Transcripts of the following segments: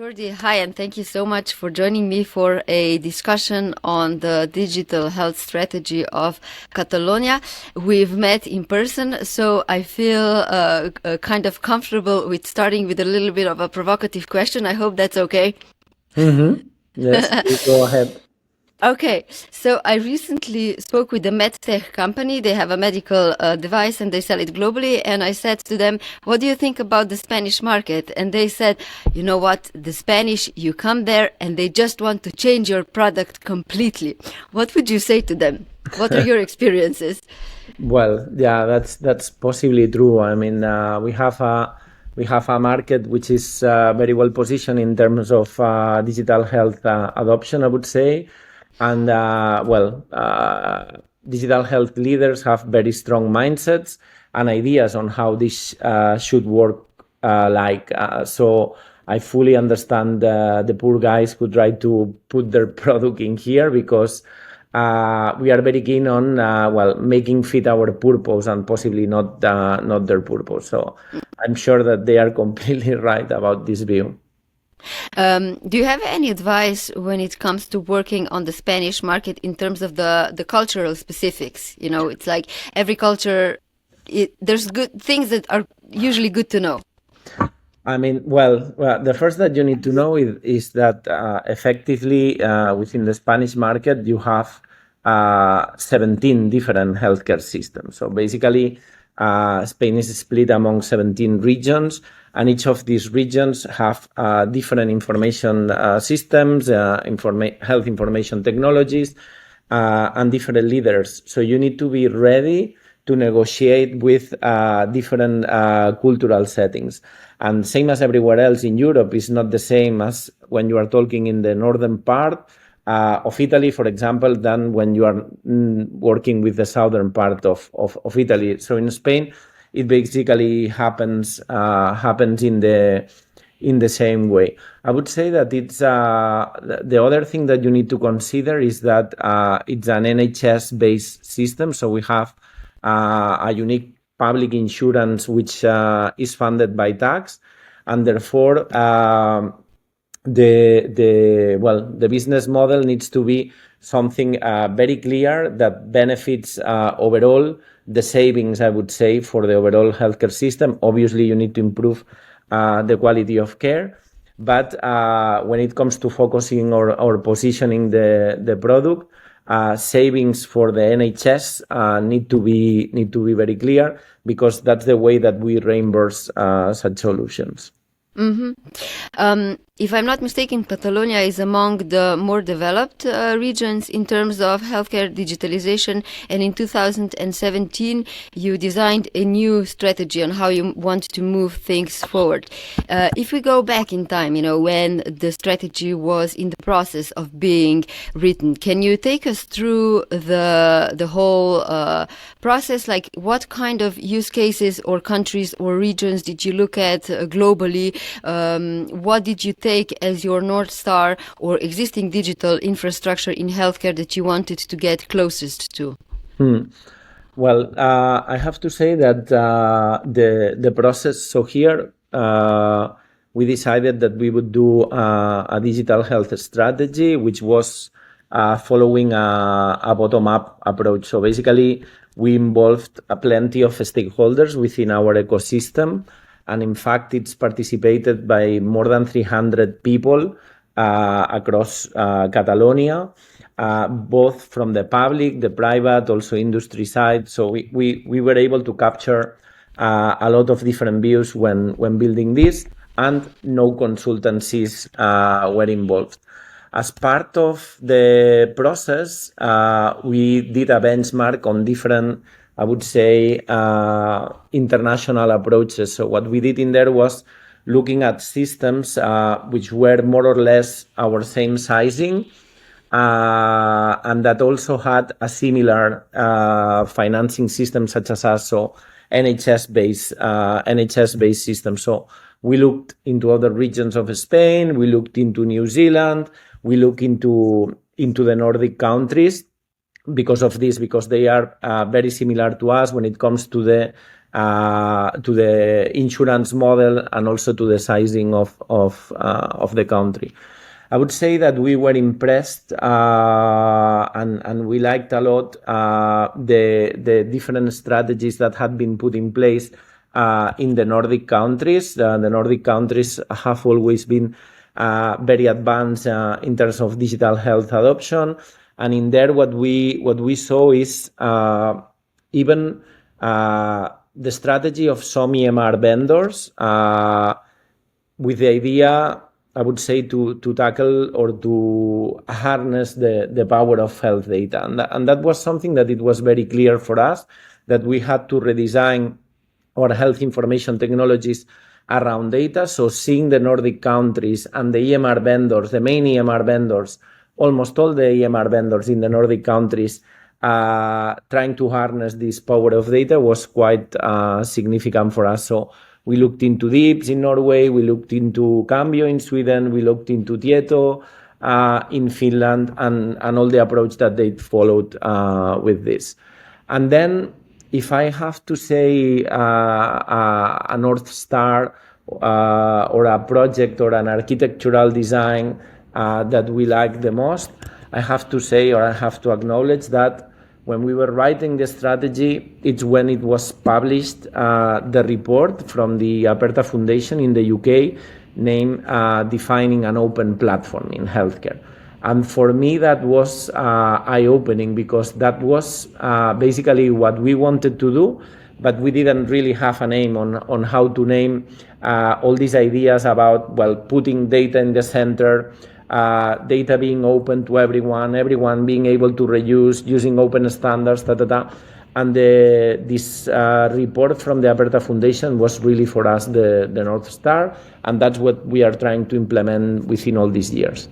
Jordi, hi, and thank you so much for joining me for a discussion on the digital health strategy of Catalonia. We've met in person, so I feel kind of comfortable with starting with a little bit of a provocative question. I hope that's okay. Mm-hmm. Yes, please go ahead. Okay, so I recently spoke with a medtech company. They have a medical device and they sell it globally. And I said to them, what do you think about the Spanish market? And they said, you know what, the Spanish, you come there and they just want to change your product completely. What would you say to them? What are your experiences? Well, yeah, that's possibly true. I mean, we have a market which is very well positioned in terms of digital health adoption, I would say, and digital health leaders have very strong mindsets and ideas on how this should work. So, I fully understand the poor guys who try to put their product in here because we are very keen on making fit our purpose and possibly not their purpose. So I'm sure that they are completely right about this view. Do you have any advice when it comes to working on the Spanish market in terms of the cultural specifics? You know, it's like every culture, there's good things that are usually good to know. I mean, the first that you need to know is that effectively within the Spanish market, you have 17 different healthcare systems. So basically, Spain is split among 17 regions, and each of these regions have different information systems, health information technologies, and different leaders. So you need to be ready to negotiate with different cultural settings. And same as everywhere else in Europe, is not the same as when you are talking in the northern part of Italy, for example, than when you are working with the southern part of Italy. So in Spain, it basically happens in the same way. I would say that it's the other thing that you need to consider is that it's an NHS-based system. So we have a unique public insurance which is funded by tax, and therefore the business model needs to be something very clear that benefits overall the savings, I would say, for the overall healthcare system. Obviously, you need to improve the quality of care, but when it comes to focusing or positioning the product, savings for the NHS need to be very clear, because that's the way that we reimburse such solutions. Mm-hmm. If I'm not mistaken, Catalonia is among the more developed regions in terms of healthcare digitalization. And in 2017, you designed a new strategy on how you want to move things forward. If we go back in time, you know, when the strategy was in the process of being written, can you take us through the whole process? Like, what kind of use cases or countries or regions did you look at globally? What did you take as your North Star or existing digital infrastructure in healthcare that you wanted to get closest to? Well, I have to say that the process. So here we decided that we would do a digital health strategy, which was following a bottom-up approach. So basically, we involved plenty of stakeholders within our ecosystem. And in fact, it's participated by more than 300 people across Catalonia, both from the public, the private, also industry side. So we were able to capture a lot of different views when building this, and no consultancies were involved. As part of the process, we did a benchmark on different, I would say, international approaches. So what we did in there was looking at systems which were more or less our same sizing, and that also had a similar financing system such as us, so NHS-based system. So we looked into other regions of Spain, we looked into New Zealand, we looked into the Nordic countries. because of this, because they are very similar to us when it comes to the insurance model and also to the sizing of the country. I would say that we were impressed and we liked a lot the different strategies that had been put in place in the Nordic countries. The Nordic countries have always been very advanced in terms of digital health adoption. And in there, what we saw is even the strategy of some EMR vendors with the idea, I would say, to tackle or to harness the power of health data. And that was something that it was very clear for us that we had to redesign our health information technologies around data. So seeing the Nordic countries and the EMR vendors, the main EMR vendors, almost all the EMR vendors in the Nordic countries trying to harness this power of data was quite significant for us. So we looked into DIPS in Norway, we looked into Cambio in Sweden, we looked into Tieto in Finland, and all the approach that they followed with this. And then if I have to say a North Star or a project or an architectural design that we like the most, I have to say, or I have to acknowledge that when we were writing the strategy, it's when it was published, the report from the Aperta Foundation in the UK named Defining an Open Platform in Healthcare. And for me, that was eye-opening because that was basically what we wanted to do, but we didn't really have a name on how to name all these ideas about, well, putting data in the center, data being open to everyone being able to reuse, using open standards, And this report from the Aperta Foundation was really for us the North Star, and that's what we are trying to implement within all these years.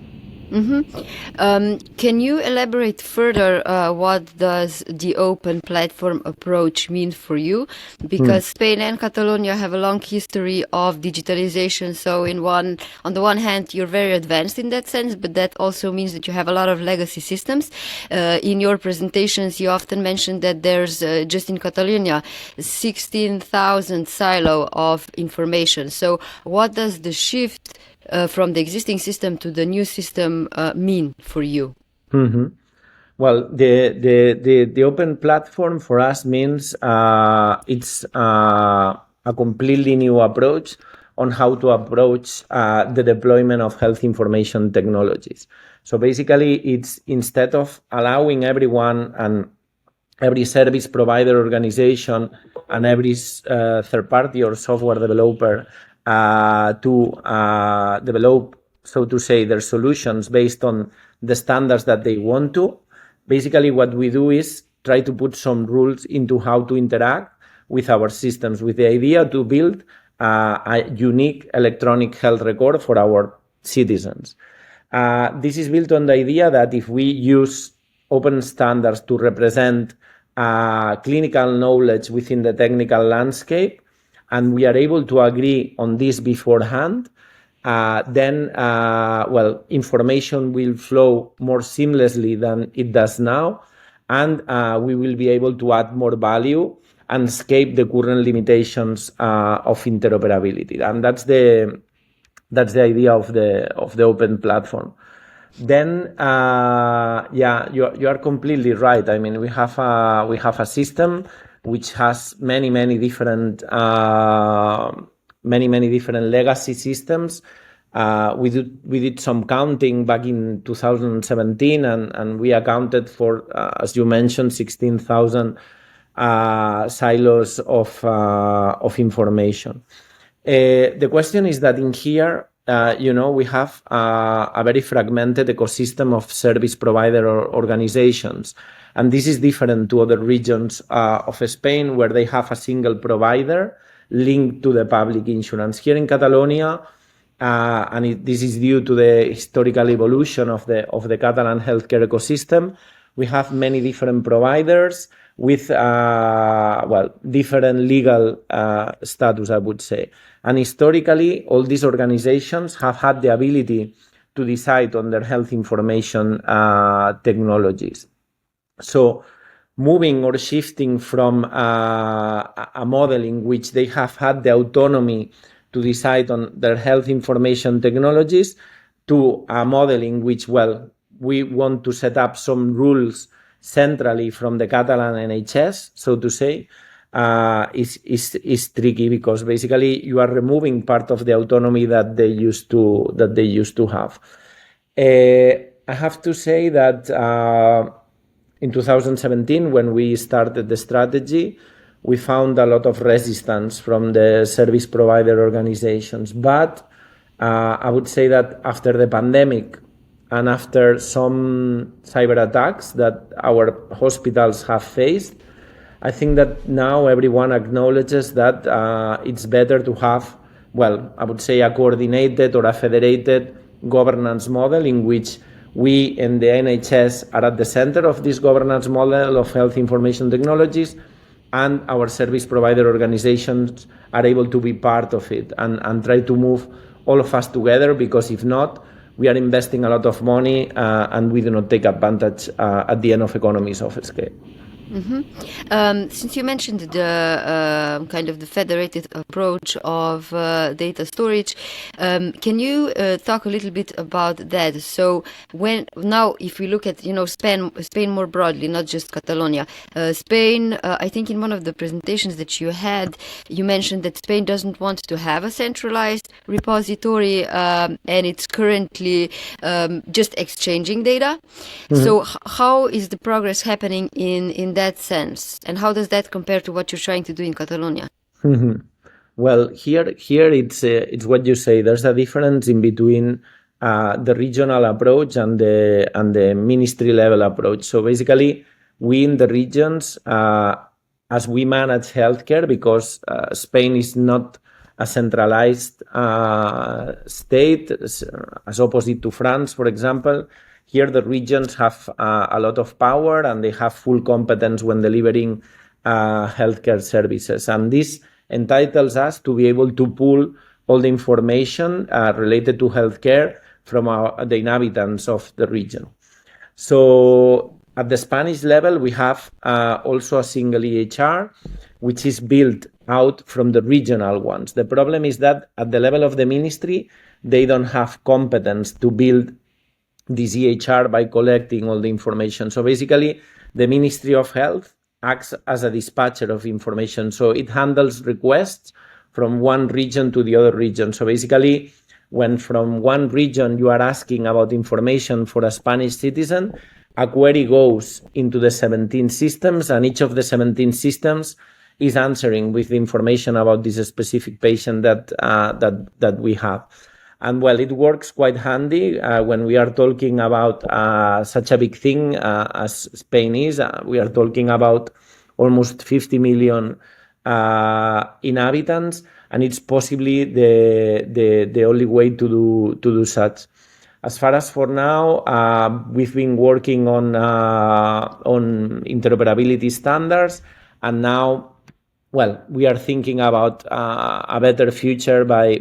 Can you elaborate further what does the open platform approach mean for you? Because Spain and Catalonia have a long history of digitalization. So on the one hand, you're very advanced in that sense, but that also means that you have a lot of legacy systems. In your presentations, you often mentioned that there's just in Catalonia 16,000 silo of information. So what does the shift from the existing system to the new system mean for you? Well, the open platform for us means it's a completely new approach on how to approach the deployment of health information technologies. So basically, it's instead of allowing everyone and every service provider organization and every third party or software developer to develop, so to say, their solutions based on the standards that they want to. Basically, what we do is try to put some rules into how to interact with our systems, with the idea to build a unique electronic health record for our citizens. This is built on the idea that if we use open standards to represent clinical knowledge within the technical landscape, and we are able to agree on this beforehand, then information will flow more seamlessly than it does now, and we will be able to add more value and escape the current limitations of interoperability. And that's the idea of the open platform. Then, you are completely right. I mean, we have a system which has many different legacy systems. We did some counting back in 2017, and we accounted for, as you mentioned, 16,000 silos of information. The question is that in here, we have a very fragmented ecosystem of service provider organizations. And this is different to other regions of Spain where they have a single provider linked to the public insurance. Here in Catalonia, this is due to the historical evolution of the Catalan healthcare ecosystem, we have many different providers with different legal status, I would say. And historically, all these organizations have had the ability to decide on their health information technologies. So moving or shifting from a model in which they have had the autonomy to decide on their health information technologies to a model in which, well, we want to set up some rules centrally from the Catalan NHS, so to say, is tricky, because basically you are removing part of the autonomy that they used to have. I have to say that in 2017, when we started the strategy, we found a lot of resistance from the service provider organizations. But I would say that after the pandemic and after some cyber attacks that our hospitals have faced, I think that now everyone acknowledges that it's better to have, well, I would say a coordinated or a federated governance model in which we in the NHS are at the center of this governance model of health information technologies, and our service provider organizations are able to be part of it and try to move all of us together, because if not, we are investing a lot of money and we do not take advantage at the end of economies of scale. Since you mentioned the kind of the federated approach of data storage, can you talk a little bit about that? So if we look at Spain more broadly, not just Catalonia, Spain, I think in one of the presentations that you had, you mentioned that Spain doesn't want to have a centralized repository, and it's currently just exchanging data. So how is the progress happening in that sense, and how does that compare to what you're trying to do in Catalonia? Well, here it's what you say. There's a difference in between the regional approach and the ministry level approach. So basically, we in the regions, as we manage healthcare, because Spain is not a centralized state, as opposite to France, for example. Here, the regions have a lot of power and they have full competence when delivering healthcare services. And this entitles us to be able to pull all the information related to healthcare from the inhabitants of the region. So at the Spanish level, we have also a single EHR, which is built out from the regional ones. The problem is that at the level of the ministry, they don't have competence to build this EHR by collecting all the information. So basically, the Ministry of Health acts as a dispatcher of information. So it handles requests from one region to the other region. So basically, when from one region you are asking about information for a Spanish citizen, a query goes into the 17 systems, and each of the 17 systems is answering with the information about this specific patient that we have. And well, it works quite handy when we are talking about such a big thing as Spain is. We are talking about almost 50 million inhabitants, and it's possibly the only way to do such. As far as for now, we've been working on interoperability standards, and now, well, we are thinking about a better future by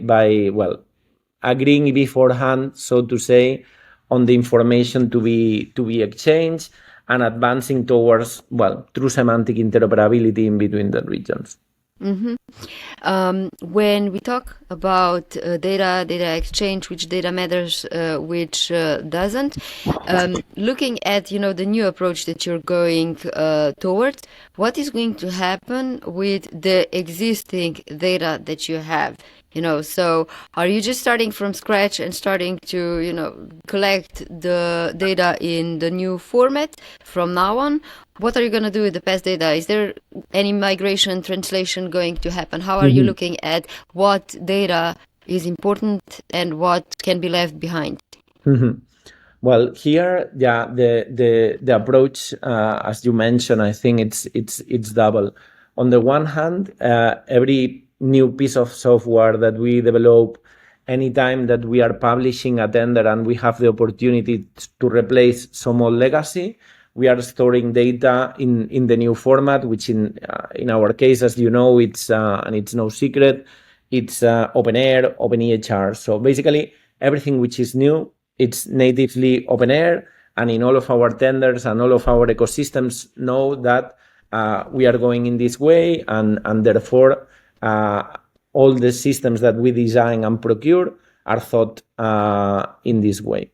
agreeing beforehand, so to say, on the information to be exchanged and advancing towards, true semantic interoperability in between the regions. When we talk about data exchange, which data matters, which doesn't, looking at the new approach that you're going towards, what is going to happen with the existing data that you have? So are you just starting from scratch and starting to collect the data in the new format from now on? What are you going to do with the past data? Is there any migration, translation going to happen? How are you looking at what data is important and what can be left behind? Well, here, the approach, as you mentioned, I think it's double. On the one hand, every new piece of software that we develop, anytime that we are publishing a tender and we have the opportunity to replace some old legacy, we are storing data in the new format, which in our case, as you know, it's and it's no secret, it's openEHR, openEHR. So basically, everything which is new, it's natively openEHR, and in all of our tenders and all of our ecosystems know that we are going in this way, and therefore all the systems that we design and procure are thought in this way.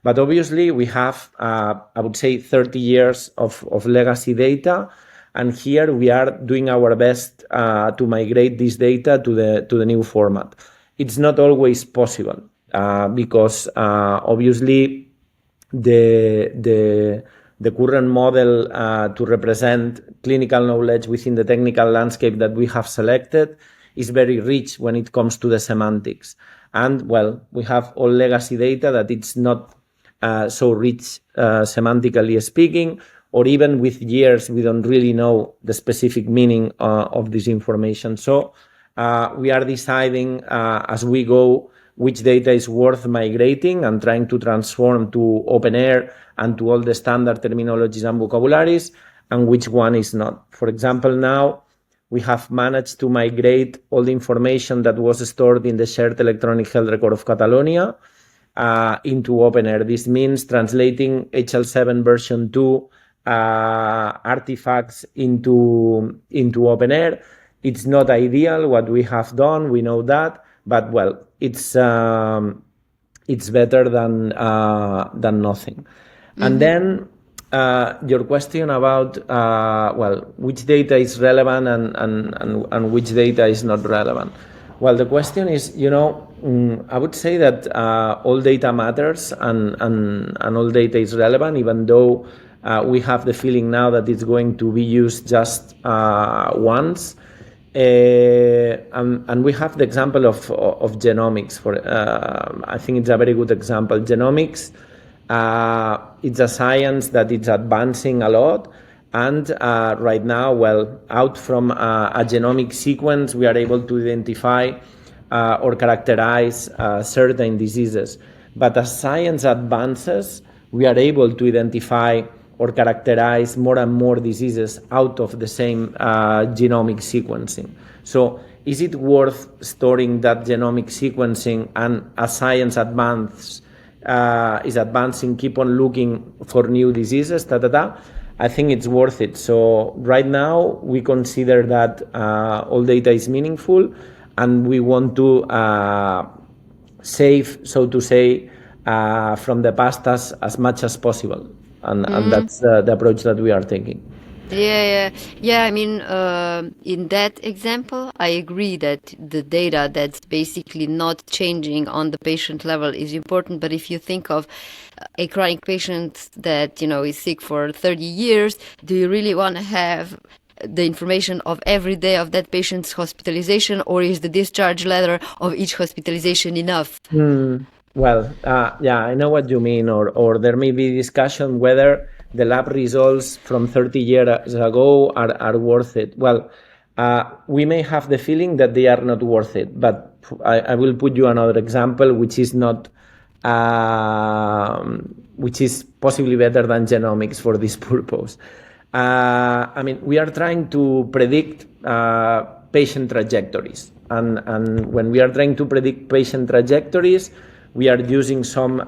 But obviously we have, I would say, 30 years of legacy data, and here we are doing our best to migrate this data to the new format. It's not always possible because obviously the current model to represent clinical knowledge within the technical landscape that we have selected is very rich when it comes to the semantics. And well, we have all legacy data that it's not so rich semantically speaking, or even with years, we don't really know the specific meaning of this information. So we are deciding as we go which data is worth migrating and trying to transform to openEHR and to all the standard terminologies and vocabularies, and which one is not. For example, now we have managed to migrate all the information that was stored in the shared electronic health record of Catalonia into openEHR. This means translating HL7 version 2 artifacts into openEHR. It's not ideal what we have done, we know that, but well, it's better than nothing. Mm-hmm. And then your question about which data is relevant and which data is not relevant. Well, the question is, I would say that all data matters and all data is relevant, even though we have the feeling now that it's going to be used just once. And we have the example of genomics. I think it's a very good example. Genomics, it's a science that is advancing a lot. And right now, well, out from a genomic sequence, we are able to identify or characterize certain diseases. But as science advances, we are able to identify or characterize more and more diseases out of the same genomic sequencing. So is it worth storing that genomic sequencing, and as science is advancing, keep on looking for new diseases, I think it's worth it. So right now we consider that all data is meaningful, and we want to save, so to say, from the past as much as possible. And that's the approach that we are taking. Yeah. I mean, in that example, I agree that the data that's basically not changing on the patient level is important. But if you think of a chronic patient that, is sick for 30 years, do you really want to have the information of every day of that patient's hospitalization, or is the discharge letter of each hospitalization enough? Well, I know what you mean, or there may be discussion whether the lab results from 30 years ago are worth it. Well, we may have the feeling that they are not worth it, but I will put you another example, which is not, which is possibly better than genomics for this purpose. I mean, we are trying to predict patient trajectories, and when we are trying to predict patient trajectories, we are using some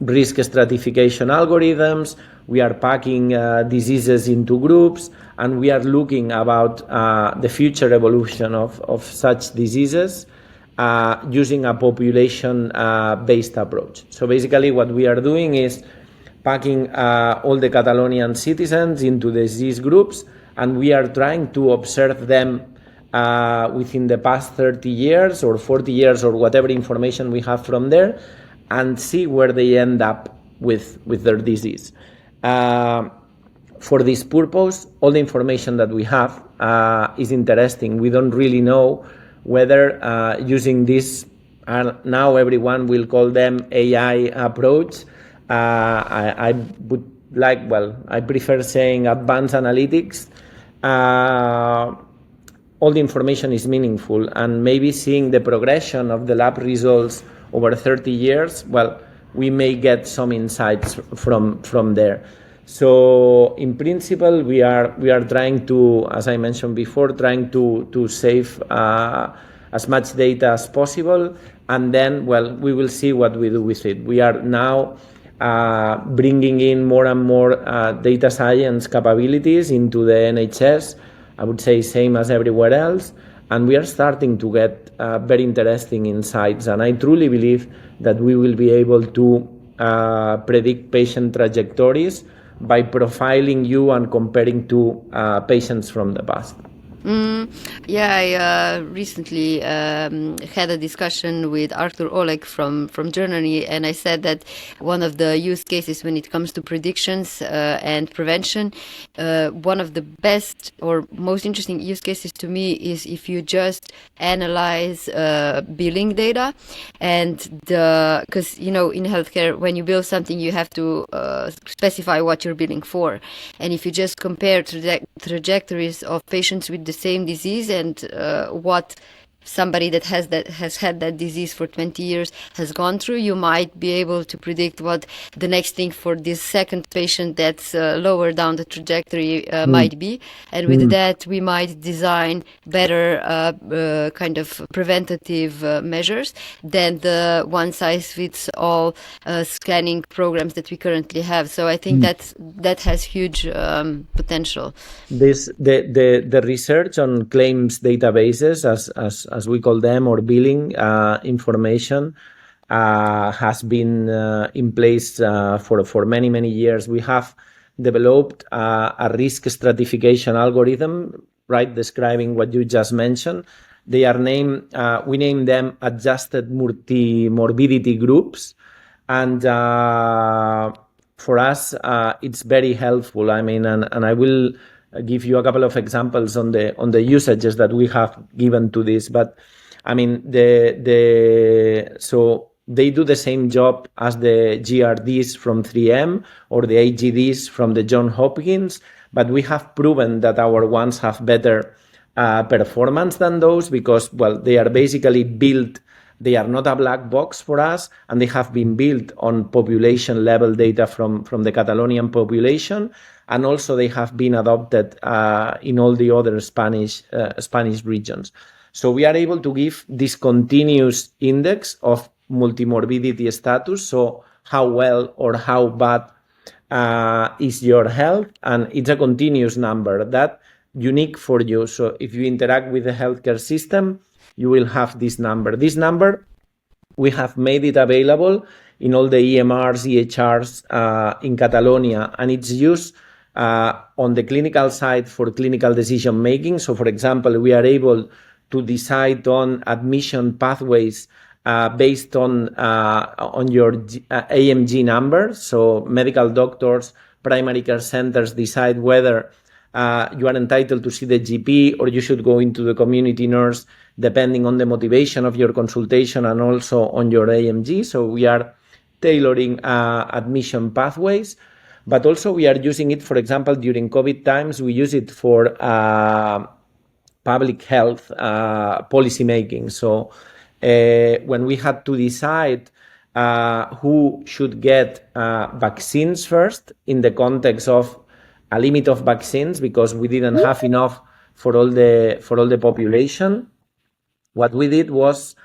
risk stratification algorithms. We are packing diseases into groups, and we are looking about the future evolution of such diseases using a population-based approach. So basically what we are doing is packing all the Catalonian citizens into disease groups, and we are trying to observe them within the past 30 years or 40 years or whatever information we have from there, and see where they end up with their disease. For this purpose, all the information that we have is interesting. We don't really know whether using this, now everyone will call them AI approach. I would like, I prefer saying advanced analytics. All the information is meaningful, and maybe seeing the progression of the lab results over 30 years, we may get some insights from there. So in principle, we are trying to, as I mentioned before, trying to save as much data as possible, and then we will see what we do with it. We are now bringing in more and more data science capabilities into the NHS. I would say same as everywhere else. And we are starting to get very interesting insights. And I truly believe that we will be able to predict patient trajectories by profiling you and comparing to patients from the past. Yeah, I recently had a discussion with Arthur Oleg from Germany, and I said that one of the use cases when it comes to predictions and prevention, one of the best or most interesting use cases to me is if you just analyze billing data, and because in healthcare, when you bill something, you have to specify what you're billing for, and if you just compare trajectories of patients with the same disease and what somebody that has had that disease for 20 years has gone through, you might be able to predict what the next thing for this second patient that's lower down the trajectory might be, and with that we might design better kind of preventative measures than the one-size-fits-all scanning programs that we currently have. So I think that has huge potential. The research on claims databases, as we call them, or billing information, has been in place for many years. We have developed a risk stratification algorithm, right, describing what you just mentioned. They are we name them adjusted multi-morbidity groups, and for us, it's very helpful. I mean, and I will give you a couple of examples on the usages that we have given to this. But I mean, so they do the same job as the GRDs from 3M or the AGDs from the Johns Hopkins, but we have proven that our ones have better performance than those because, well, they are basically built. They are not a black box for us, and they have been built on population level data from the Catalonian population, and also they have been adopted in all the other Spanish regions. So we are able to give this continuous index of multimorbidity status, so how well or how bad is your health, and it's a continuous number that unique for you. So if you interact with the healthcare system, you will have this number. This number, we have made it available in all the EMRs, EHRs in Catalonia, and it's used on the clinical side for clinical decision making. So, for example, we are able to decide on admission pathways based on your AMG number. So, medical doctors, primary care centers decide whether you are entitled to see the GP or you should go into the community nurse, depending on the motivation of your consultation and also on your AMG. So we are tailoring admission pathways, but also we are using it, for example, during COVID times, we use it for public health policy making. So when we had to decide who should get vaccines first in the context of a limit of vaccines, because we didn't have enough for all the population, what we did was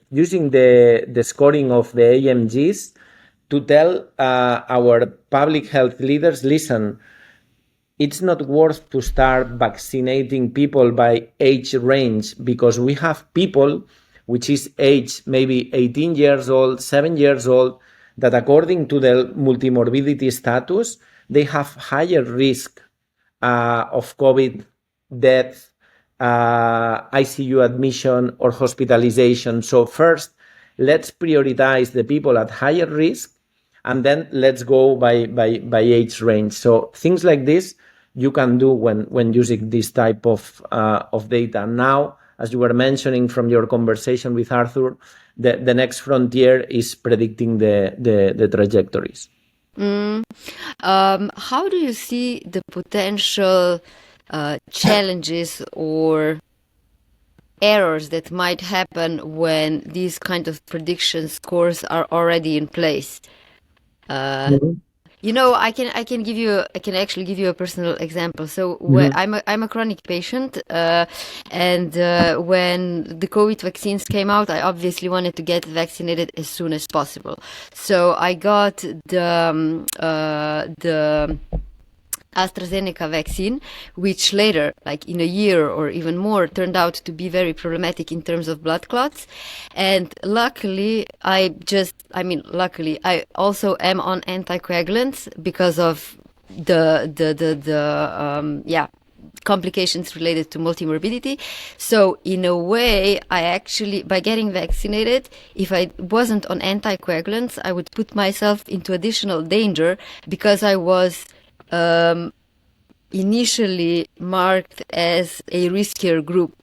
using the scoring of the AMGs to tell our public health leaders, listen, it's not worth to start vaccinating people by age range, because we have people which is age maybe 18 years old, 7 years old, that according to the multimorbidity status, they have higher risk of COVID death, ICU admission or hospitalization. So first, let's prioritize the people at higher risk, and then let's go by age range. So things like this you can do when using this type of data. Now, as you were mentioning from your conversation with Arthur, the next frontier is predicting the trajectories. How do you see the potential challenges or errors that might happen when these kind of prediction scores are already in place? I can actually give you a personal example. So I'm a chronic patient, and when the COVID vaccines came out, I obviously wanted to get vaccinated as soon as possible. So I got the AstraZeneca vaccine, which later, like in a year or even more, turned out to be very problematic in terms of blood clots. And luckily, I also am on anticoagulants because of the complications related to multi-morbidity. So in a way, I actually, by getting vaccinated, if I wasn't on anticoagulants, I would put myself into additional danger because I was initially marked as a riskier group.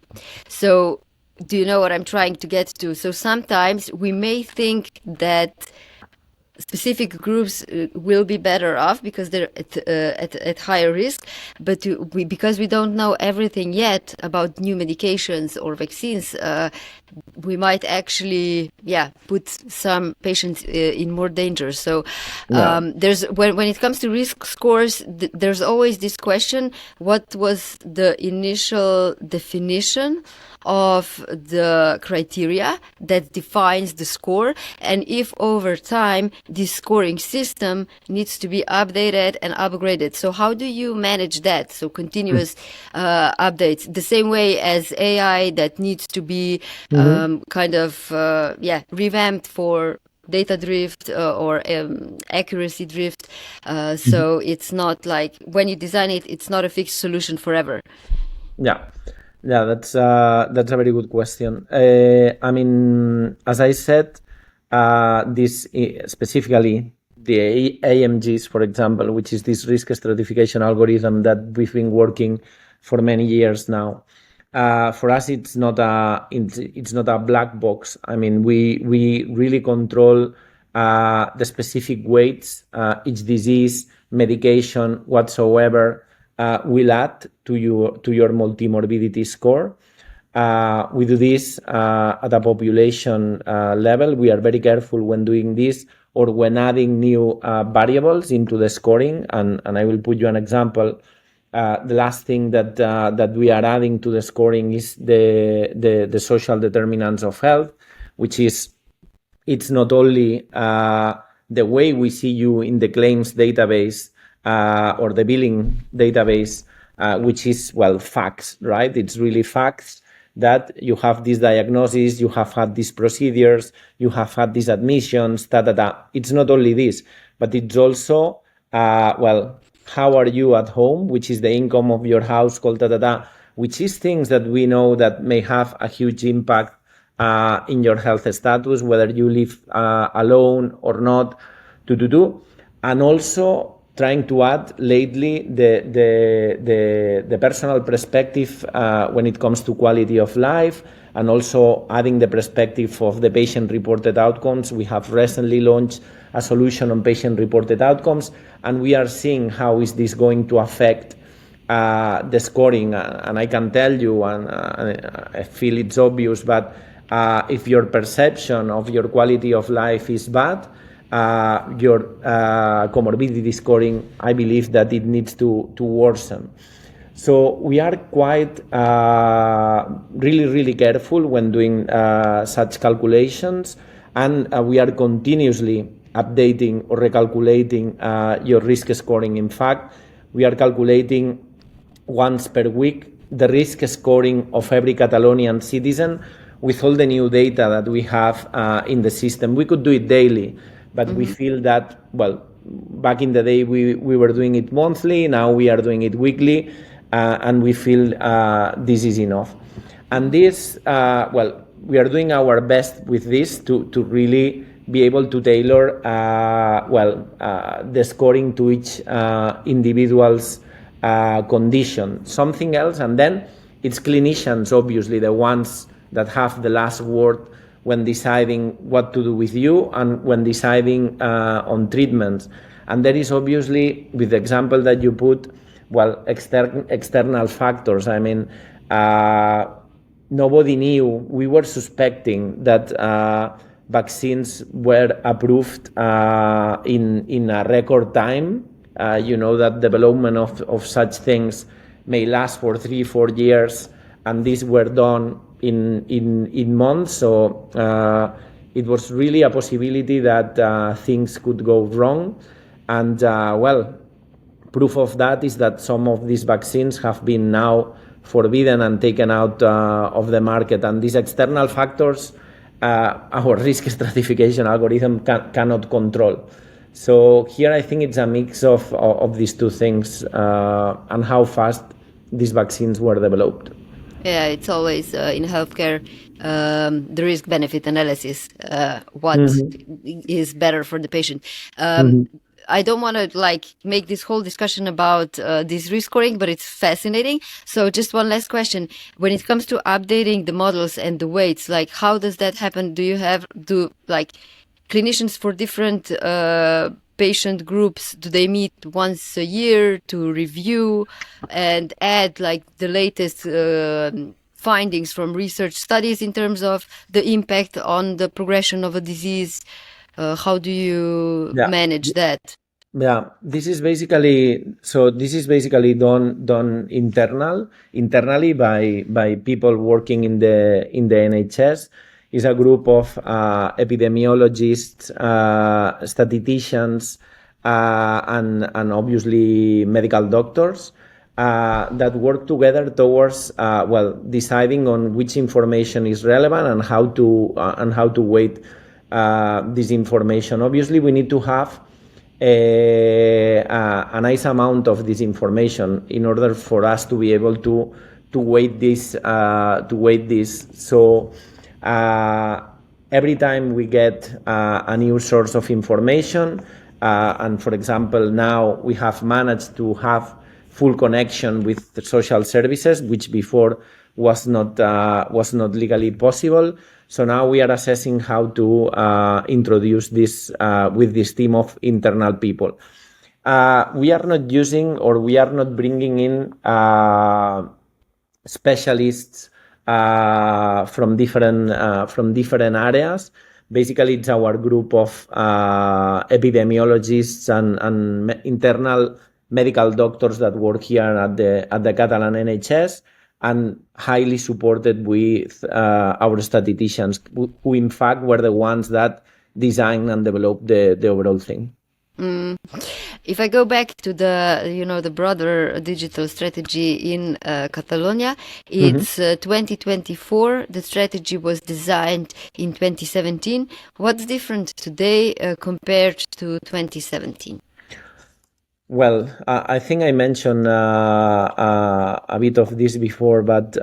So do you know what I'm trying to get to? So sometimes we may think that specific groups will be better off because they're at higher risk, but because we don't know everything yet about new medications or vaccines, we might actually put some patients in more danger. So there's when it comes to risk scores, there's always this question: what was the initial definition of the criteria that defines the score, and if over time this scoring system needs to be updated and upgraded? So how do you manage that? So continuous updates, the same way as AI that needs to be revamped for data drift or accuracy drift. So it's not like when you design it, it's not a fixed solution forever. Yeah, that's a very good question. I mean, as I said, this specifically the AMGs, for example, which is this risk stratification algorithm that we've been working for many years now. For us, it's not a black box. I mean, we really control the specific weights, each disease, medication, whatsoever. Will add to your multi-morbidity score. We do this at a population level. We are very careful when doing this or when adding new variables into the scoring. And I will put you an example. The last thing that we are adding to the scoring is the social determinants of health, which is, it's not only the way we see you in the claims database or the billing database, which is, facts, right? It's really facts that you have this diagnosis, you have had these procedures, you have had these admissions, It's not only this, but it's also, how are you at home, which is the income of your household, which is things that we know that may have a huge impact in your health status, whether you live alone or not, and also trying to add lately the personal perspective when it comes to quality of life, and also adding the perspective of the patient-reported outcomes. We have recently launched a solution on patient-reported outcomes, and we are seeing how is this going to affect the scoring. And I can tell you, and I feel it's obvious, but if your perception of your quality of life is bad, your comorbidity scoring, I believe that it needs to worsen. So we are quite really careful when doing such calculations, and we are continuously updating or recalculating your risk scoring. In fact, we are calculating once per week the risk scoring of every Catalonian citizen with all the new data that we have in the system. We could do it daily, but we feel that, back in the day we were doing it monthly, now we are doing it weekly, and we feel this is enough. And this, we are doing our best with this to really be able to tailor the scoring to each individual's condition. Something else, and then it's clinicians, obviously, the ones that have the last word when deciding what to do with you and when deciding on treatments. And there is obviously, with the example that you put, external factors. I mean, nobody knew. We were suspecting that vaccines were approved in a record time. You know that development of such things may last for 3-4 years, and these were done in months. So it was really a possibility that things could go wrong. And proof of that is that some of these vaccines have been now forbidden and taken out of the market. And these external factors, our risk stratification algorithm cannot control. So here I think it's a mix of these two things and how fast these vaccines were developed. Yeah, it's always in healthcare, the risk-benefit analysis, what is better for the patient. I don't want to make this whole discussion about this risk scoring, but it's fascinating. So just one last question. When it comes to updating the models and the weights, how does that happen? Do clinicians for different patient groups, do they meet once a year to review and add the latest findings from research studies in terms of the impact on the progression of a disease? How do you manage that? Yeah, this is basically done internally by people working in the NHS. Is a group of epidemiologists, statisticians, and obviously medical doctors that work together towards deciding on which information is relevant and how to weight this information. Obviously, we need to have a nice amount of this information in order for us to be able to weight this. So every time we get a new source of information, and for example, now we have managed to have full connection with the social services, which before was not legally possible. So now we are assessing how to introduce this with this team of internal people. We are not using, or we are not bringing in specialists from different areas. Basically, it's our group of epidemiologists and internal medical doctors that work here at the Catalan NHS, and highly supported with our statisticians, who in fact were the ones that designed and developed the overall thing. If I go back to the broader digital strategy in Catalonia, it's 2024. The strategy was designed in 2017. What's different today compared to 2017? Well, I think I mentioned a bit of this before, but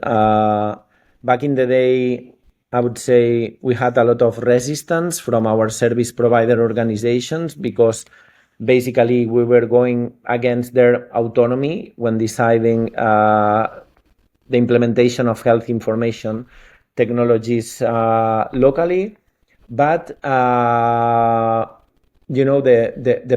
back in the day, I would say we had a lot of resistance from our service provider organizations, because basically we were going against their autonomy when deciding the implementation of health information technologies locally. But the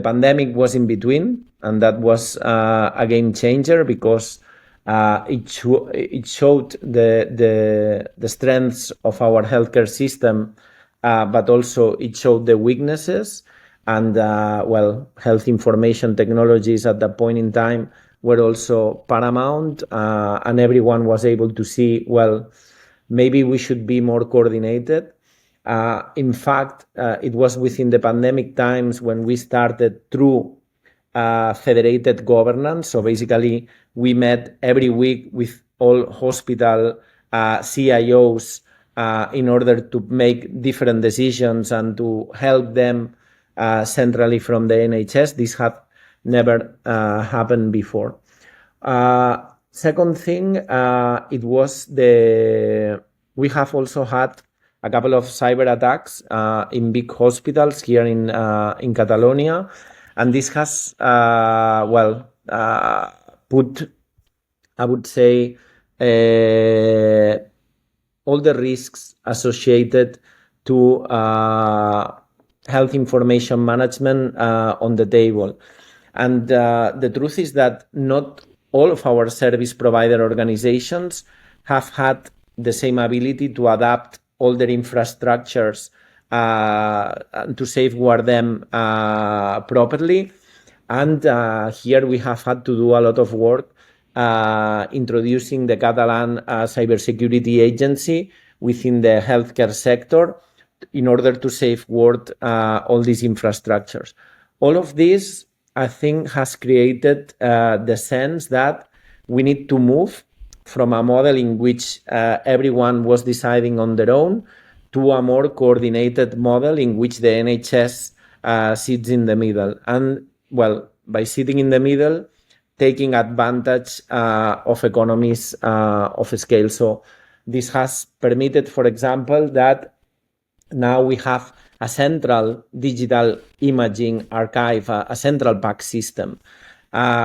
pandemic was in between, and that was a game changer, because it showed the strengths of our healthcare system, but also it showed the weaknesses. And health information technologies at that point in time were also paramount, and everyone was able to see, maybe we should be more coordinated. In fact, it was within the pandemic times when we started through federated governance. So basically, we met every week with all hospital CIOs in order to make different decisions and to help them centrally from the NHS. This had never happened before. Second thing, it was we have also had a couple of cyber attacks in big hospitals here in Catalonia, and this has put, I would say, all the risks associated to health information management on the table. And the truth is that not all of our service provider organizations have had the same ability to adapt all their infrastructures and to safeguard them properly. And here we have had to do a lot of work introducing the Catalan cybersecurity agency within the healthcare sector in order to safeguard all these infrastructures. All of this, I think, has created the sense that we need to move from a model in which everyone was deciding on their own to a more coordinated model in which the NHS sits in the middle. And, well, by sitting in the middle, taking advantage of economies of scale. So this has permitted, for example, that now we have a central digital imaging archive, a central PACS system,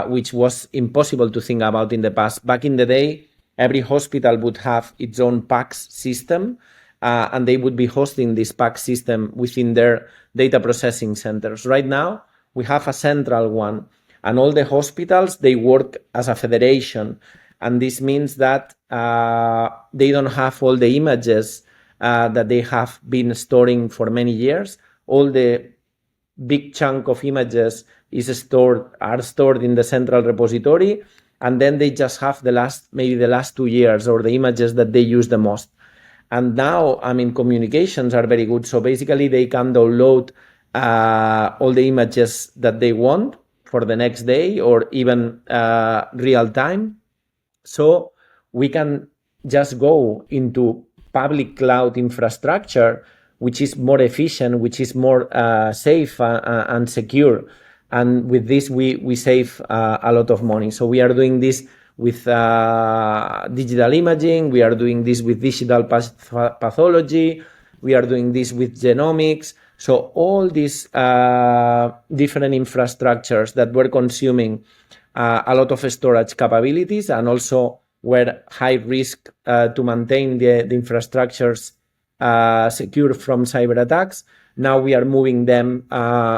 which was impossible to think about in the past. Back in the day, every hospital would have its own PACS system, and they would be hosting this PACS system within their data processing centers. Right now, we have a central one, and all the hospitals, they work as a federation. And this means that they don't have all the images that they have been storing for many years. All the big chunk of images are stored in the central repository, and then they just have maybe the last 2 years or the images that they use the most. And now, communications are very good. So basically, they can download all the images that they want for the next day or even real time. So we can just go into public cloud infrastructure, which is more efficient, which is more safe and secure. And with this, we save a lot of money. So we are doing this with digital imaging. We are doing this with digital pathology. We are doing this with genomics. So all these different infrastructures that were consuming a lot of storage capabilities and also were high risk to maintain the infrastructures secure from cyber attacks. Now we are moving them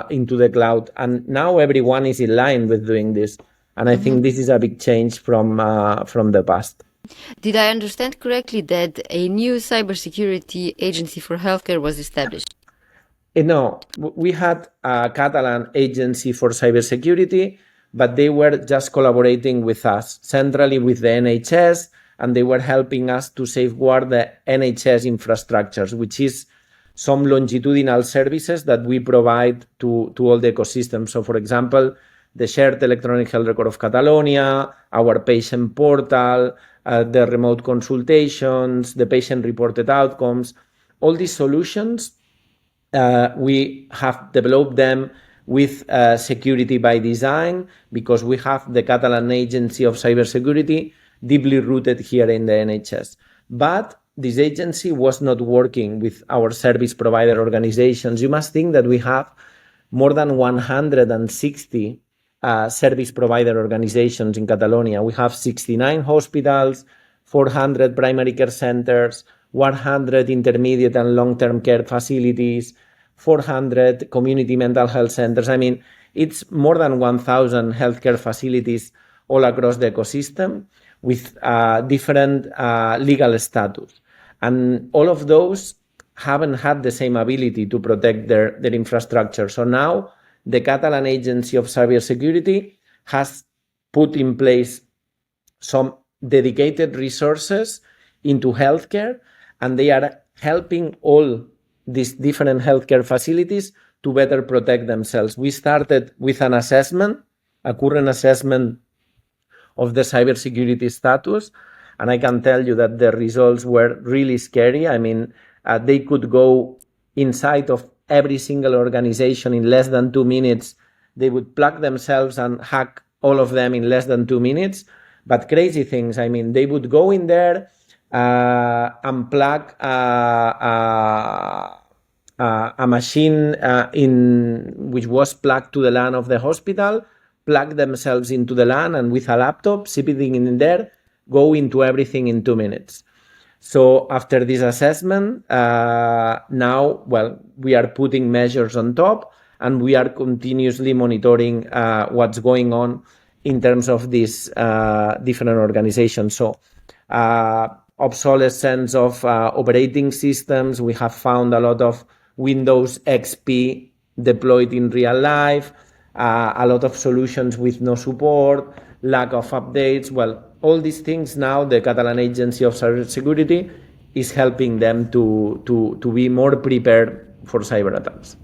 into the cloud, and now everyone is in line with doing this. And I think this is a big change from the past. Did I understand correctly that a new cybersecurity agency for healthcare was established? No, we had a Catalan agency for cybersecurity, but they were just collaborating with us centrally with the NHS, and they were helping us to safeguard the NHS infrastructures, which is some longitudinal services that we provide to all the ecosystem. So, for example, the shared electronic health record of Catalonia, our patient portal, the remote consultations, the patient-reported outcomes, all these solutions, we have developed them with security by design because we have the Catalan Agency of Cybersecurity deeply rooted here in the NHS. But this agency was not working with our service provider organizations. You must think that we have more than 160 service provider organizations in Catalonia. We have 69 hospitals, 400 primary care centers, 100 intermediate and long-term care facilities, 400 community mental health centers. It's more than 1,000 healthcare facilities all across the ecosystem with different legal status. And all of those haven't had the same ability to protect their infrastructure. So now the Catalan Agency of Cybersecurity has put in place some dedicated resources into healthcare, and they are helping all these different healthcare facilities to better protect themselves. We started with an assessment, a current assessment of the cybersecurity status, and I can tell you that the results were really scary. They could go inside of every single organization in less than 2 minutes. They would plug themselves and hack all of them in less than 2 minutes. But crazy things, they would go in there, unplug a machine which was plugged to the LAN of the hospital, plug themselves into the LAN, and with a laptop sitting in there, go into everything in 2 minutes. So after this assessment, now, we are putting measures on top, and we are continuously monitoring what's going on in terms of these different organizations. So obsolescence of operating systems. We have found a lot of Windows XP deployed in real life, a lot of solutions with no support, lack of updates. Well, all these things now, the Catalan Agency of Cybersecurity is helping them to be more prepared for cyber attacks.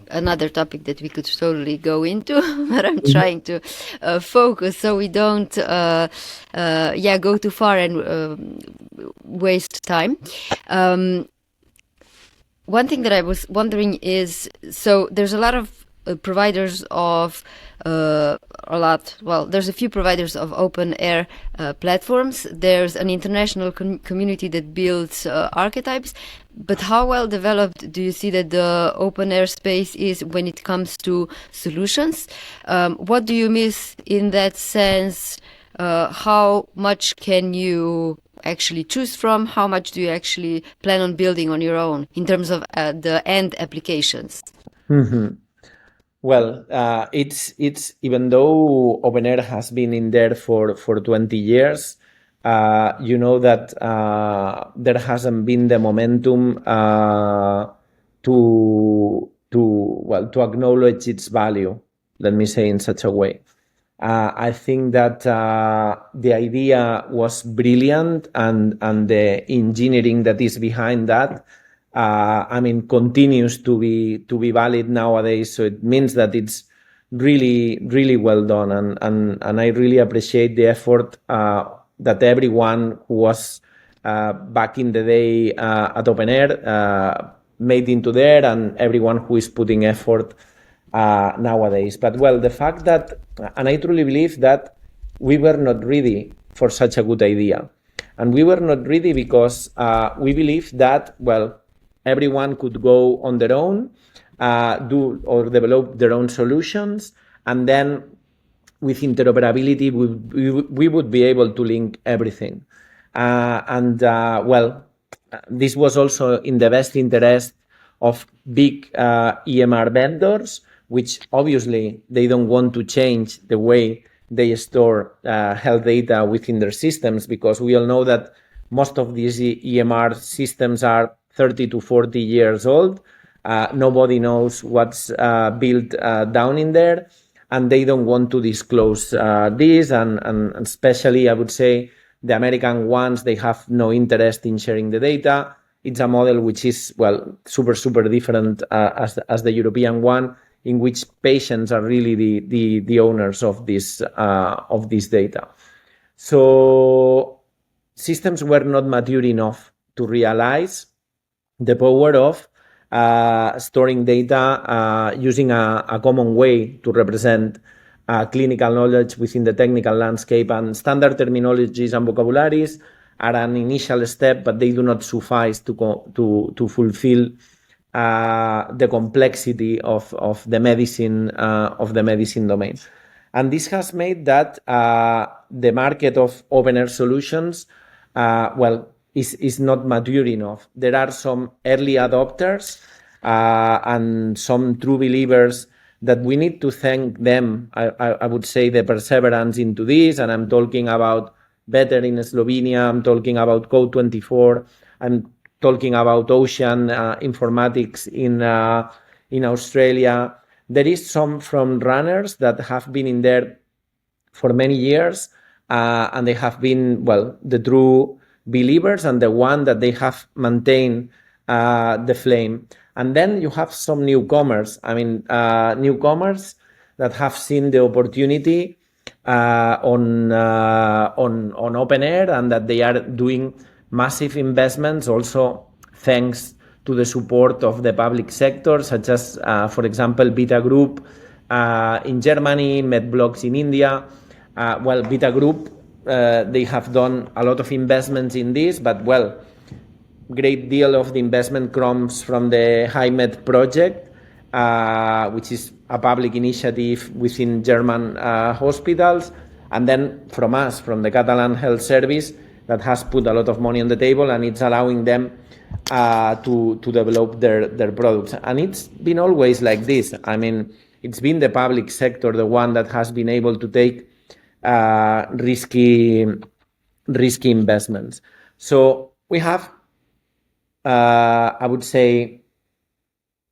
Another topic that we could totally go into, but I'm trying to focus so we don't go too far and waste time. One thing that I was wondering is, so there's a lot of providers of there's a few providers of open-air platforms. There's an international community that builds archetypes, but how well developed do you see that the open-air space is when it comes to solutions? What do you miss in that sense? How much can you actually choose from? How much do you actually plan on building on your own in terms of the end applications? Mm-hmm. Well, it's even though openAIR has been in there for 20 years, you know that there hasn't been the momentum to acknowledge its value. Let me say in such a way. I think that the idea was brilliant, and the engineering that is behind that, continues to be valid nowadays. So it means that it's really, really well done, and I really appreciate the effort that everyone who was back in the day at openAIR made into there, and everyone who is putting effort nowadays. But well, the fact that, and I truly believe that we were not ready for such a good idea. And we were not ready because we believe that, well, everyone could go on their own, do or develop their own solutions, and then with interoperability, we would be able to link everything. This was also in the best interest of big EMR vendors, which obviously they don't want to change the way they store health data within their systems, because we all know that most of these EMR systems are 30 to 40 years old. Nobody knows what's built down in there, and they don't want to disclose this. And especially, I would say, the American ones, they have no interest in sharing the data. It's a model which is, well, super, super different as the European one, in which patients are really the owners of this data. So systems were not mature enough to realize the power of storing data using a common way to represent clinical knowledge within the technical landscape. And standard terminologies and vocabularies are an initial step, but they do not suffice to fulfill the complexity of the medicine domain. And this has made that the market of open-air solutions, is not mature enough. There are some early adopters and some true believers that we need to thank them. I would say the perseverance into this, and I'm talking about Better in Slovenia, I'm talking about Code24, I'm talking about Ocean Informatics in Australia. There is some front runners that have been in there for many years, and they have been, well, the true believers and the one that they have maintained the flame. And then you have some newcomers. Newcomers that have seen the opportunity on openAIR, and that they are doing massive investments also thanks to the support of the public sector, such as, for example, Vita Group in Germany, MedBlocks in India. Vita Group, they have done a lot of investments in this, but, well, great deal of the investment comes from the HiMed project, which is a public initiative within German hospitals, and then from us, from the Catalan Health Service, that has put a lot of money on the table, and it's allowing them to develop their products. And it's been always like this. It's been the public sector, the one that has been able to take risky investments. So we have I would say,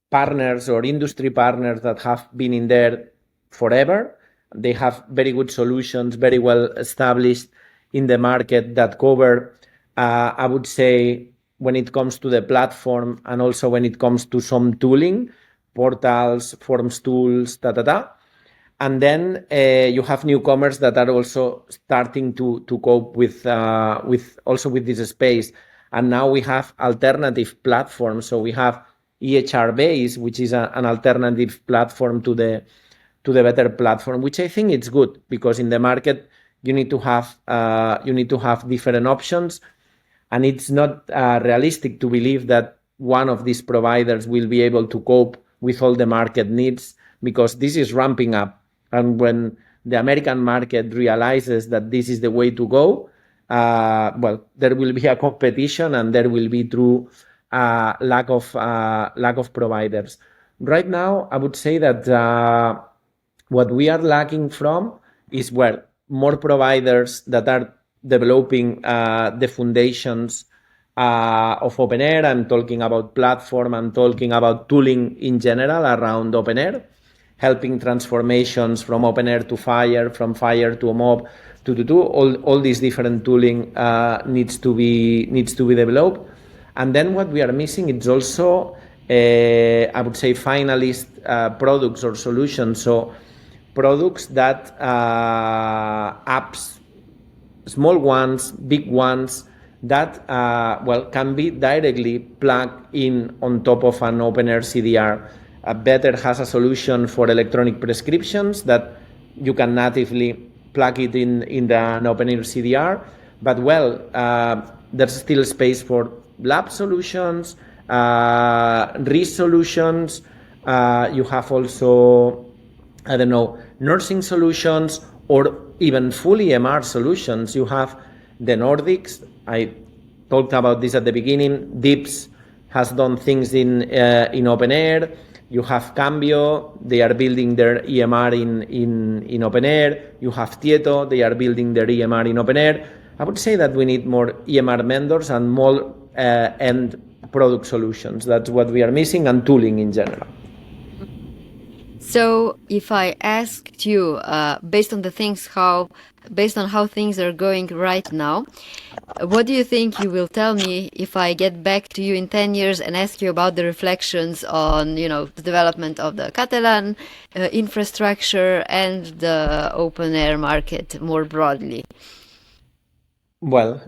partners or industry partners that have been in there forever. They have very good solutions, very well established in the market that cover, I would say, when it comes to the platform and also when it comes to some tooling, portals, forms tools, And then you have newcomers that are also starting to cope with this space. And now we have alternative platforms. So we have EHR base, which is an alternative platform to the better platform, which I think it's good because in the market you need to have different options, and it's not realistic to believe that one of these providers will be able to cope with all the market needs because this is ramping up. And when the American market realizes that this is the way to go, there will be a competition and there will be true lack of providers. Right now, I would say that what we are lacking from is more providers that are developing the foundations of openEHR. I'm talking about platform, I'm talking about tooling in general around openEHR, helping transformations from openEHR to FHIR, from FHIR to MOB, to all these different tooling needs to be developed. And then what we are missing is also, I would say, finalist products or solutions. So products that apps, small ones, big ones, that can be directly plugged in on top of an openEHR CDR. Better has a solution for electronic prescriptions that you can natively plug it in an openEHR CDR. But there's still space for lab solutions, RIS solutions. You have also, nursing solutions or even fully MR solutions. You have the Nordics. I talked about this at the beginning. DIPS has done things in openEHR. You have Cambio, they are building their EMR in openEHR. You have Tieto, they are building their EMR in openEHR. I would say that we need more EMR vendors and more end product solutions. That's what we are missing, and tooling in general. So if I asked you, based on how things are going right now, what do you think you will tell me if I get back to you in 10 years and ask you about the reflections on, the development of the Catalan infrastructure and the openEHR market more broadly? Well,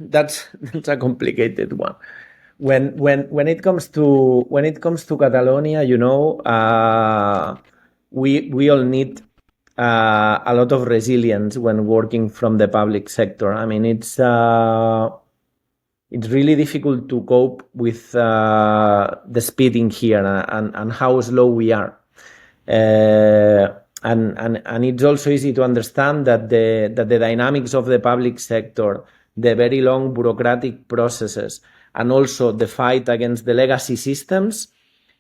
that's a complicated one. When it comes to Catalonia, we all need a lot of resilience when working from the public sector. I mean, it's really difficult to cope with the speed in here and how slow we are. And it's also easy to understand that the dynamics of the public sector, the very long bureaucratic processes, and also the fight against the legacy systems,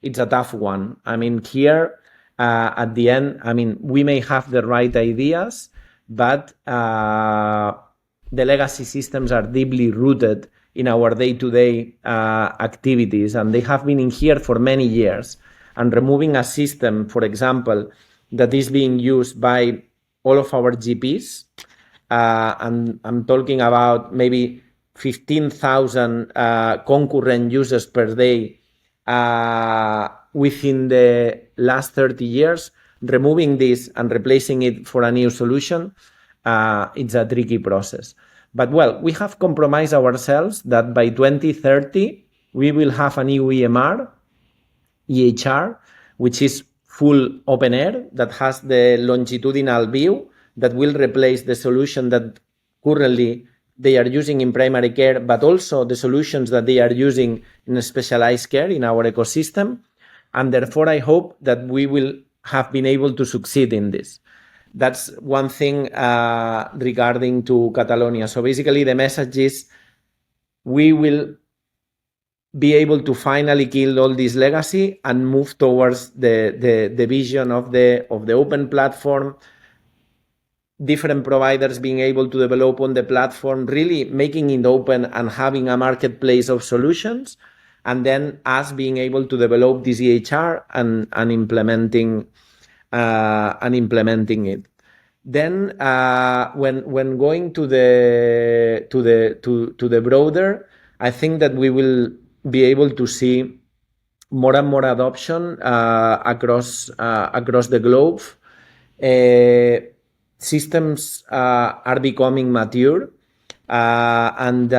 it's a tough one. I mean, here, at the end, we may have the right ideas, but the legacy systems are deeply rooted in our day-to-day activities, and they have been in here for many years. And removing a system, for example, that is being used by all of our GPs, and I'm talking about maybe 15,000 concurrent users per day within the last 30 years, removing this and replacing it for a new solution, it's a tricky process. But we have compromised ourselves that by 2030, we will have a new EHR, which is full openEHR, that has the longitudinal view that will replace the solution that currently they are using in primary care, but also the solutions that they are using in specialized care in our ecosystem. And therefore, I hope that we will have been able to succeed in this. That's one thing regarding to Catalonia. So basically, the message is we will be able to finally kill all this legacy and move towards the vision of the open platform, different providers being able to develop on the platform, really making it open and having a marketplace of solutions. and then us being able to develop this EHR and implementing it. Then when going to the broader, I think that we will be able to see more and more adoption across the globe. Systems are becoming mature, and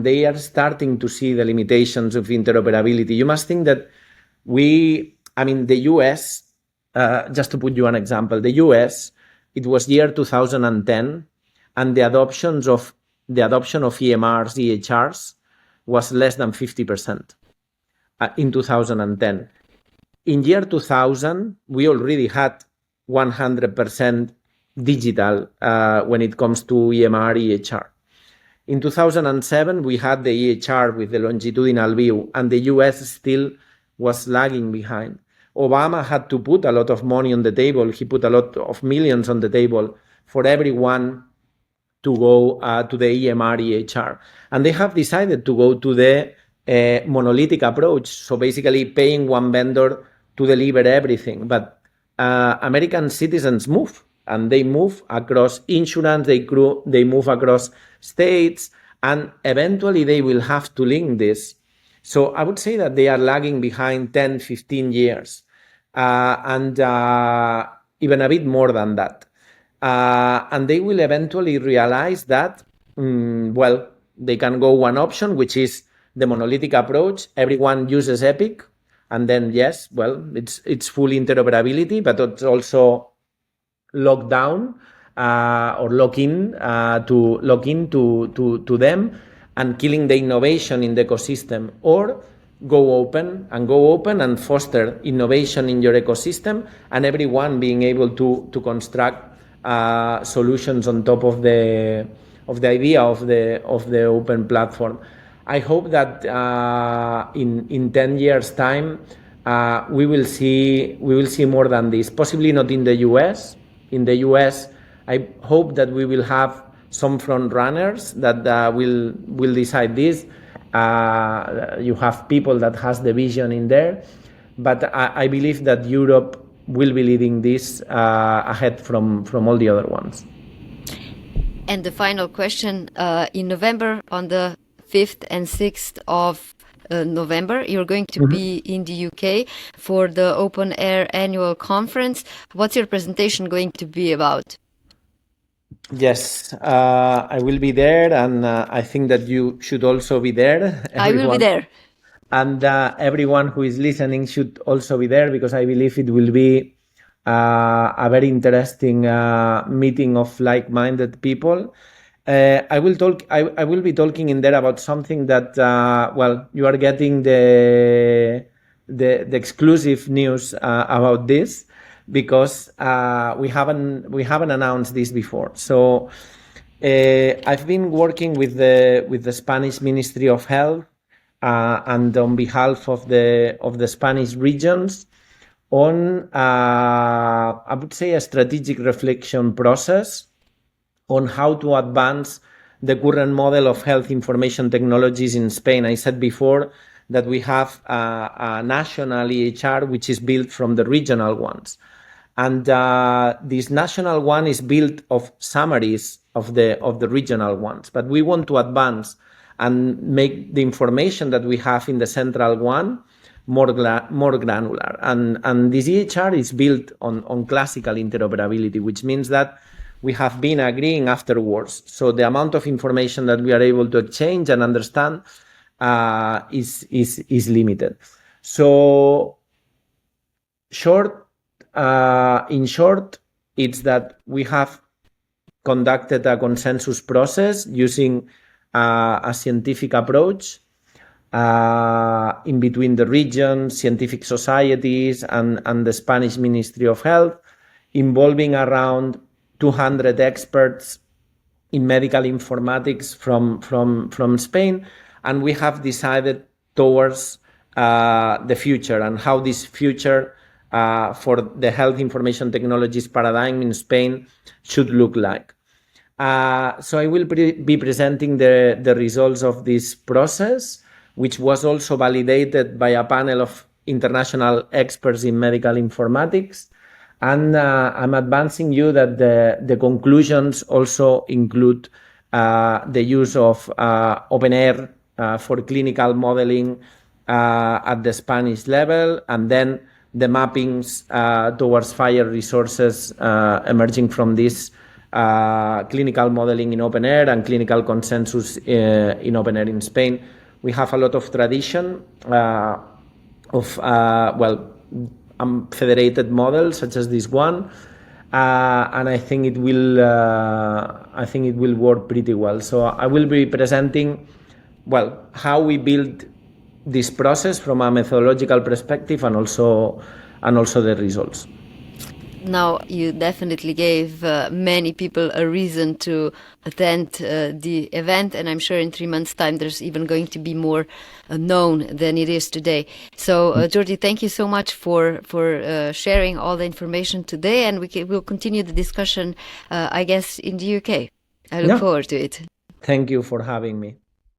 they are starting to see the limitations of interoperability. You must think that the US, just to put you an example, the US, it was year 2010, and the adoption of EMRs, EHRs, was less than 50% in 2010. In year 2000, we already had 100% digital when it comes to EMR, EHR. In 2007, we had the EHR with the longitudinal view, and the US still was lagging behind. Obama had to put a lot of money on the table. He put a lot of millions on the table for everyone to go to the EMR, EHR. And they have decided to go to the monolithic approach, so basically paying one vendor to deliver everything. But American citizens move, and they move across insurance, they move across states, and eventually they will have to link this. So I would say that they are lagging behind 10, 15 years, and even a bit more than that. And they will eventually realize that, they can go one option, which is the monolithic approach. Everyone uses Epic, and then yes, it's full interoperability, but it's also lock down or lock in to them, and killing the innovation in the ecosystem. Or go open and foster innovation in your ecosystem, and everyone being able to construct solutions on top of the idea of the open platform. I hope that in 10 years' time we will see more than this. Possibly not in the US. In the US, I hope that we will have some front runners that will decide this. You have people that has the vision in there, but I believe that Europe will be leading this ahead from all the other ones. And the final question, in November, on the 5th and 6th of November, you're going to be in the UK for the openEHR annual conference. What's your presentation going to be about? Yes, I will be there, and I think that you should also be there. I will be there. And everyone who is listening should also be there, because I believe it will be a very interesting meeting of like-minded people. I will be talking in there about something that you are getting the exclusive news about this, because we haven't announced this before. So I've been working with the Spanish Ministry of Health and on behalf of the Spanish regions on I would say a strategic reflection process on how to advance the current model of health information technologies in Spain. I said before that we have a national EHR which is built from the regional ones. And this national one is built of summaries of the regional ones. But we want to advance and make the information that we have in the central one more granular. And this EHR is built on classical interoperability, which means that we have been agreeing afterwards. So the amount of information that we are able to exchange and understand is limited. So in short, it's that we have conducted a consensus process using a scientific approach in between the regions, scientific societies, and the Spanish Ministry of Health, involving around 200 experts in medical informatics from Spain. And we have decided towards the future and how this future for the health information technologies paradigm in Spain should look like. So I will be presenting the results of this process which was also validated by a panel of international experts in medical informatics. And I'm advancing you that the conclusions also include the use of openEHR for clinical modeling at the Spanish level, and then the mappings towards FHIR resources emerging from this clinical modeling in openEHR and clinical consensus in openEHR in Spain. We have a lot of tradition of federated models such as this one, and I think it will work pretty well. So I will be presenting how we build this process from a methodological perspective, and also the results. Now, you definitely gave many people a reason to attend the event, and I'm sure in 3 months' time there's even going to be more known than it is today. So, Jordi, thank you so much for sharing all the information today, and we'll continue the discussion, I guess, in the UK. I look forward to it. Thank you for having me.